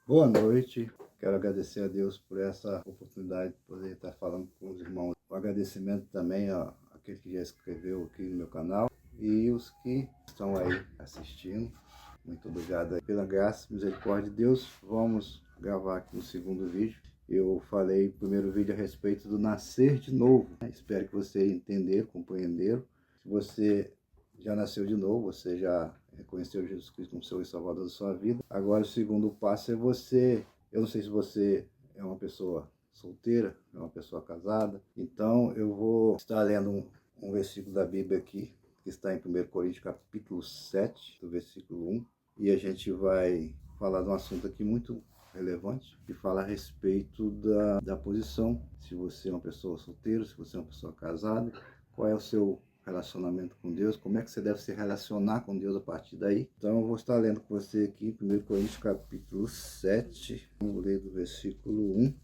Boa noite, quero agradecer a Deus por essa oportunidade de poder estar falando com os irmãos. O agradecimento também àquele que já escreveu aqui no meu canal e os que estão aí assistindo. Muito obrigado aí pela graça e misericórdia de Deus. Vamos gravar aqui o segundo vídeo. Eu falei no primeiro vídeo a respeito do nascer de novo. Espero que você entenderam, compreenderam. Se você já nasceu de novo, você já reconheceu Jesus Cristo como seu Salvador da sua vida. Agora o segundo passo é você, eu não sei se você é uma pessoa solteira, é uma pessoa casada, então eu vou estar lendo um versículo da Bíblia aqui, que está em 1 Coríntios capítulo 7, do versículo 1, e a gente vai falar de um assunto aqui muito relevante, que fala a respeito da posição, se você é uma pessoa solteira, se você é uma pessoa casada, qual é o seu relacionamento com Deus, como é que você deve se relacionar com Deus a partir daí. Então eu vou estar lendo com você aqui, 1 Coríntios capítulo 7, vamos ler do versículo 1.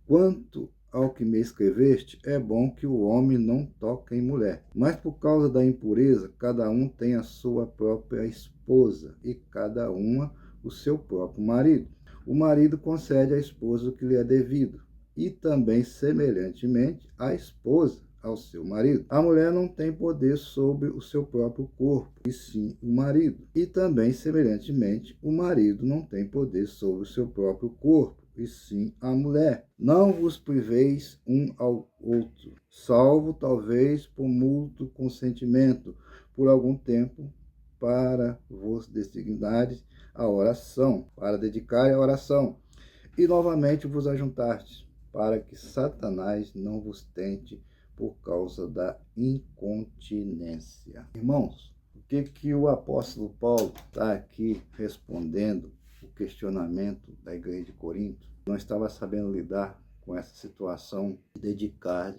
Quanto ao que me escreveste, é bom que o homem não toque em mulher. Mas por causa da impureza, cada um tem a sua própria esposa, e cada uma o seu próprio marido. O marido concede à esposa o que lhe é devido, e também, semelhantemente, a esposa ao seu marido. A mulher não tem poder sobre o seu próprio corpo, e sim o marido. E também, semelhantemente, o marido não tem poder sobre o seu próprio corpo, e sim a mulher. Não vos priveis um ao outro, salvo talvez por mútuo consentimento, por algum tempo, para vos designares a oração, para dedicar a oração, e novamente vos ajuntastes, para que Satanás não vos tente por causa da incontinência. Irmãos, o que o apóstolo Paulo está aqui respondendo o questionamento da igreja de Corinto? Não estava sabendo lidar com essa situação de dedicar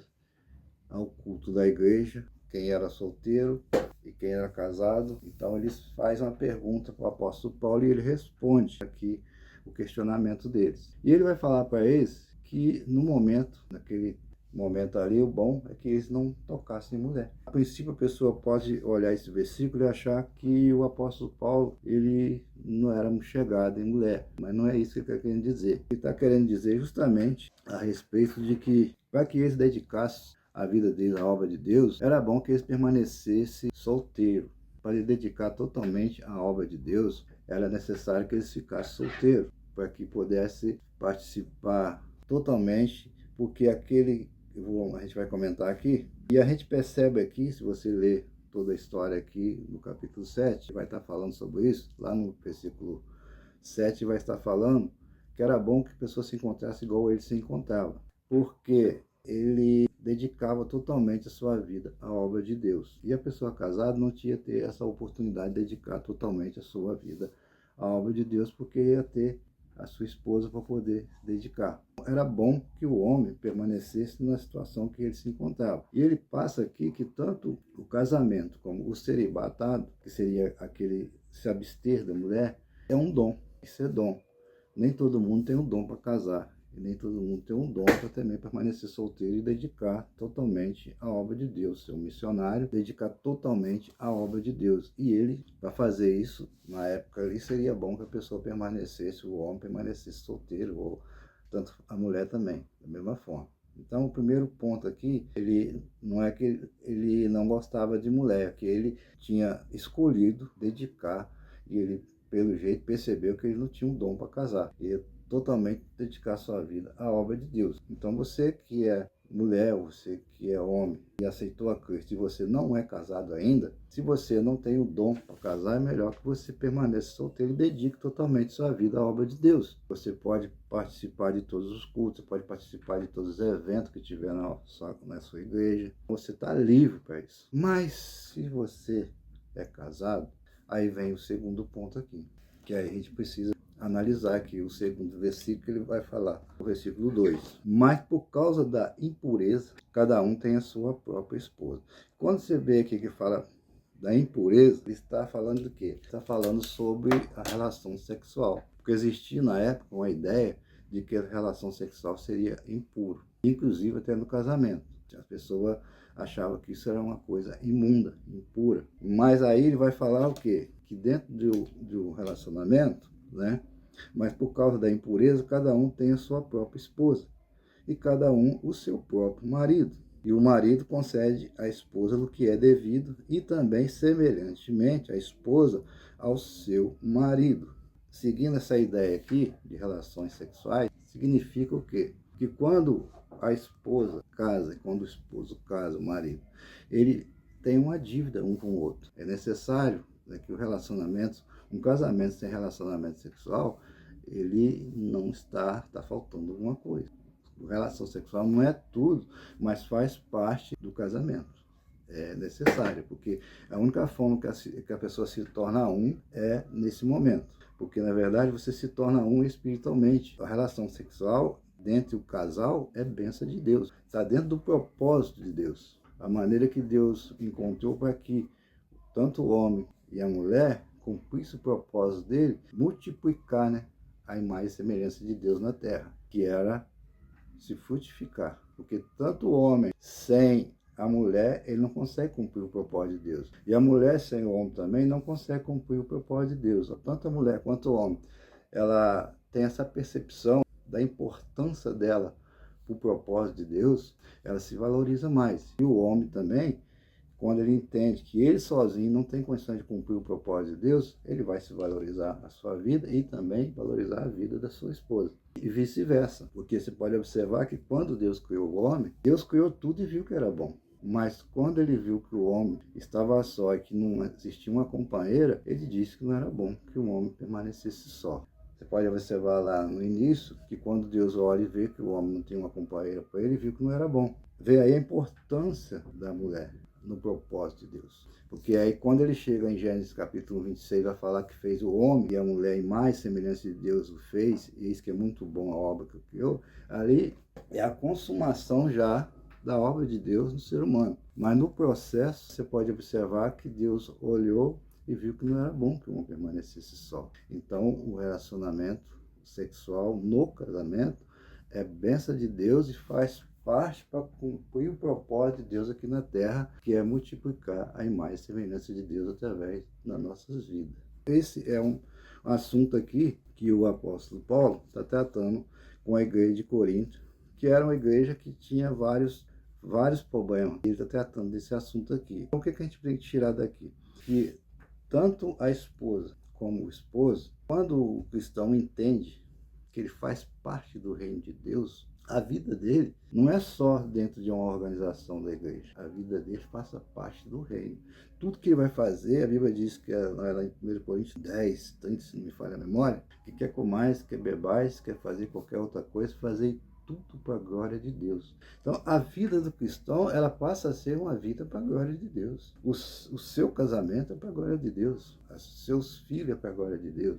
ao culto da igreja, quem era solteiro e quem era casado. Então eles fazem uma pergunta para o apóstolo Paulo e ele responde aqui o questionamento deles. E ele vai falar para eles que no momento, naquele momento ali, o bom é que eles não tocassem mulher. A princípio, a pessoa pode olhar esse versículo e achar que o apóstolo Paulo, ele não era muito chegado em mulher, mas não é isso que ele está querendo dizer. Ele está querendo dizer justamente a respeito de que, para que eles dedicassem a vida deles à obra de Deus, era bom que eles permanecessem solteiros. Para ele dedicar totalmente à obra de Deus, era necessário que eles ficassem solteiros, para que pudessem participar totalmente, porque aquele a gente vai comentar aqui, e a gente percebe aqui, se você ler toda a história aqui no capítulo 7, vai estar falando sobre isso, lá no versículo 7 vai estar falando que era bom que a pessoa se encontrasse igual ele se encontrava, porque ele dedicava totalmente a sua vida à obra de Deus. E a pessoa casada não tinha ter essa oportunidade de dedicar totalmente a sua vida à obra de Deus, porque ia ter a sua esposa para poder dedicar. Era bom que o homem permanecesse na situação que ele se encontrava. E ele passa aqui que tanto o casamento como o celibatado, que seria aquele se abster da mulher, é um dom. Isso é dom. Nem todo mundo tem um dom para casar. E nem todo mundo tem um dom para também permanecer solteiro e dedicar totalmente à obra de Deus. Ser um missionário, dedicar totalmente à obra de Deus. E ele, para fazer isso, na época ali, seria bom que a pessoa permanecesse, o homem permanecesse solteiro, ou tanto a mulher também, da mesma forma. Então, o primeiro ponto aqui, ele não é que ele não gostava de mulher, é que ele tinha escolhido dedicar, e ele, pelo jeito, percebeu que ele não tinha um dom para casar. E totalmente dedicar sua vida à obra de Deus. Então você que é mulher, você que é homem e aceitou a Cristo e você não é casado ainda, se você não tem o dom para casar, é melhor que você permaneça solteiro e dedique totalmente sua vida à obra de Deus. Você pode participar de todos os cultos, pode participar de todos os eventos que tiver na sua igreja. Você está livre para isso. Mas se você é casado, aí vem o segundo ponto aqui, que aí a gente precisa analisar aqui o segundo versículo, que ele vai falar, o versículo 2. Mas por causa da impureza, cada um tem a sua própria esposa. Quando você vê aqui que fala da impureza, ele está falando do quê? Está falando sobre a relação sexual. Porque existia na época uma ideia de que a relação sexual seria impuro, inclusive até no casamento. A pessoa achava que isso era uma coisa imunda, impura. Mas aí ele vai falar o quê? Que dentro de um relacionamento, né, Mas por causa da impureza, cada um tem a sua própria esposa e cada um o seu próprio marido. E o marido concede à esposa o que é devido e também, semelhantemente, a esposa ao seu marido. Seguindo essa ideia aqui de relações sexuais, significa o quê? Que quando a esposa casa, quando o esposo casa, o marido, ele tem uma dívida um com o outro. É necessário, né, que o relacionamento, um casamento sem relacionamento sexual, ele não está faltando alguma coisa. A relação sexual não é tudo, mas faz parte do casamento. É necessário, porque a única forma que a pessoa se torna um é nesse momento. Porque, na verdade, você se torna um espiritualmente. A relação sexual dentro do casal é bênção de Deus. Está dentro do propósito de Deus. A maneira que Deus encontrou para que tanto o homem e a mulher cumprissem o propósito dele, multiplicar, né, a imagem e semelhança de Deus na terra, que era se frutificar. Porque tanto o homem sem a mulher, ele não consegue cumprir o propósito de Deus. E a mulher sem o homem também não consegue cumprir o propósito de Deus. Tanto a mulher quanto o homem, ela tem essa percepção da importância dela para o propósito de Deus, ela se valoriza mais. E o homem também, quando ele entende que ele sozinho não tem condição de cumprir o propósito de Deus, ele vai se valorizar a sua vida e também valorizar a vida da sua esposa. E vice-versa, porque você pode observar que quando Deus criou o homem, Deus criou tudo e viu que era bom. Mas quando ele viu que o homem estava só e que não existia uma companheira, ele disse que não era bom que o homem permanecesse só. Você pode observar lá no início que quando Deus olha e vê que o homem não tinha uma companheira para ele, viu que não era bom. Vê aí a importância da mulher no propósito de Deus. Porque aí quando ele chega em Gênesis capítulo 26, vai falar que fez o homem e a mulher em mais semelhança de Deus o fez, e isso que é muito bom a obra que criou, ali é a consumação já da obra de Deus no ser humano. Mas no processo, você pode observar que Deus olhou e viu que não era bom que o homem permanecesse só. Então, o relacionamento sexual no casamento é bênção de Deus e faz parte para cumprir o propósito de Deus aqui na terra, que é multiplicar a imagem e semelhança de Deus através das nossas vidas. Esse é um assunto aqui que o apóstolo Paulo está tratando com a igreja de Corinto, que era uma igreja que tinha vários problemas. Ele está tratando desse assunto aqui. Então, o que a gente tem que tirar daqui? Que tanto a esposa como o esposo, quando o cristão entende que ele faz parte do reino de Deus, a vida dele não é só dentro de uma organização da igreja. A vida dele passa parte do reino. Tudo que ele vai fazer, a Bíblia diz que lá em 1 Coríntios 10, 30, se não me falha a memória, que quer comais, quer bebais, quer fazer qualquer outra coisa, fazer tudo para a glória de Deus. Então, a vida do cristão, ela passa a ser uma vida para a glória de Deus. O seu casamento é para a glória de Deus. Os seus filhos é para a glória de Deus.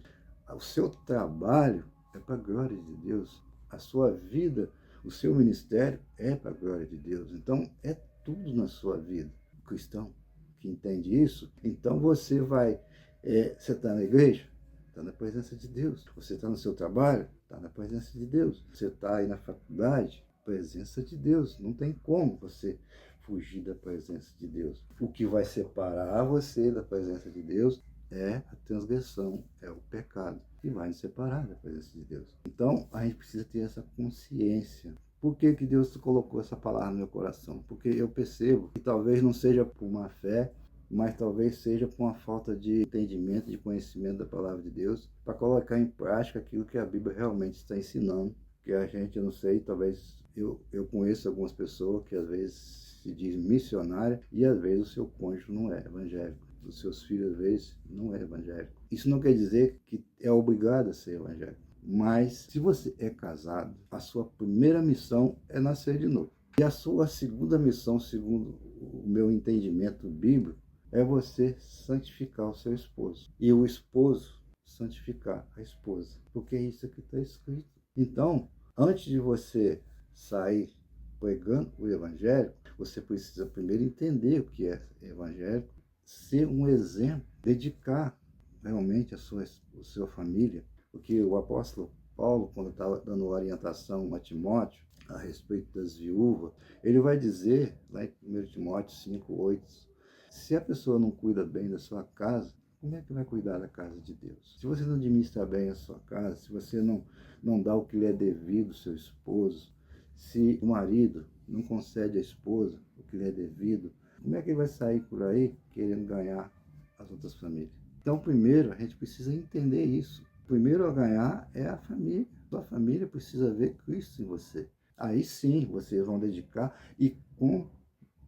O seu trabalho é para a glória de Deus. A sua vida, o seu ministério é para a glória de Deus. Então, é tudo na sua vida. O cristão que entende isso, então você vai... você está na igreja? Está na presença de Deus. Você está no seu trabalho? Está na presença de Deus. Você está aí na faculdade? Presença de Deus. Não tem como você fugir da presença de Deus. O que vai separar você da presença de Deus é a transgressão, é o pecado que vai nos separar da presença de Deus. Então, a gente precisa ter essa consciência. Por que que Deus colocou essa palavra no meu coração? Porque eu percebo que talvez não seja por má fé, mas talvez seja por uma falta de entendimento, de conhecimento da palavra de Deus, para colocar em prática aquilo que a Bíblia realmente está ensinando. Que a gente, eu não sei, talvez eu conheço algumas pessoas que às vezes se diz missionária e às vezes o seu cônjuge não é evangélico. Os seus filhos, às vezes, não é evangélico. Isso não quer dizer que é obrigado a ser evangélico. Mas, se você é casado, a sua primeira missão é nascer de novo. E a sua segunda missão, segundo o meu entendimento bíblico, é você santificar o seu esposo. E o esposo santificar a esposa. Porque é isso que está escrito. Então, antes de você sair pregando o evangelho, você precisa primeiro entender o que é evangélico, ser um exemplo, dedicar realmente a sua família, porque o apóstolo Paulo, quando estava dando orientação a Timóteo a respeito das viúvas, ele vai dizer, lá em 1 Timóteo 5:8, se a pessoa não cuida bem da sua casa, como é que vai cuidar da casa de Deus? Se você não administra bem a sua casa, se você não dá o que lhe é devido ao seu esposo, se o marido não concede à esposa o que lhe é devido, como é que ele vai sair por aí querendo ganhar as outras famílias? Então, primeiro, a gente precisa entender isso. Primeiro a ganhar é a família. Sua família precisa ver Cristo em você. Aí sim, vocês vão dedicar e com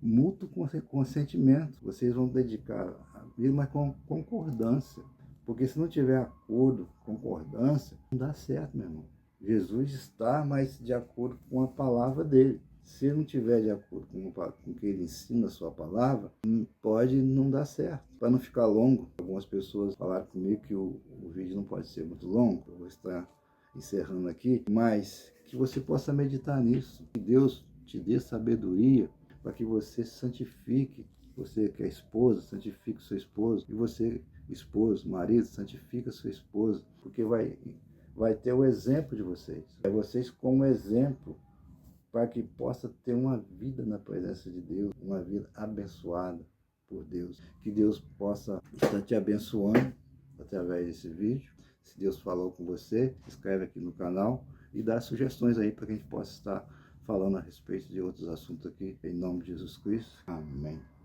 mútuo consentimento. Vocês vão dedicar a vida, mas com concordância. Porque se não tiver acordo, concordância, não dá certo, meu irmão. Jesus está, mas de acordo com a palavra dele. Se não tiver de acordo com o que ele ensina a sua palavra, pode não dar certo. Para não ficar longo, algumas pessoas falaram comigo que o vídeo não pode ser muito longo. Eu vou estar encerrando aqui, mas que você possa meditar nisso. Que Deus te dê sabedoria para que você se santifique. Você que é esposa, santifique o seu esposo. E você, esposo, marido, santifica a sua esposa. Porque vai ter o exemplo de vocês. É vocês como exemplo para que possa ter uma vida na presença de Deus, uma vida abençoada por Deus. Que Deus possa estar te abençoando através desse vídeo. Se Deus falou com você, inscreve aqui no canal e dá sugestões aí para que a gente possa estar falando a respeito de outros assuntos aqui, em nome de Jesus Cristo. Amém.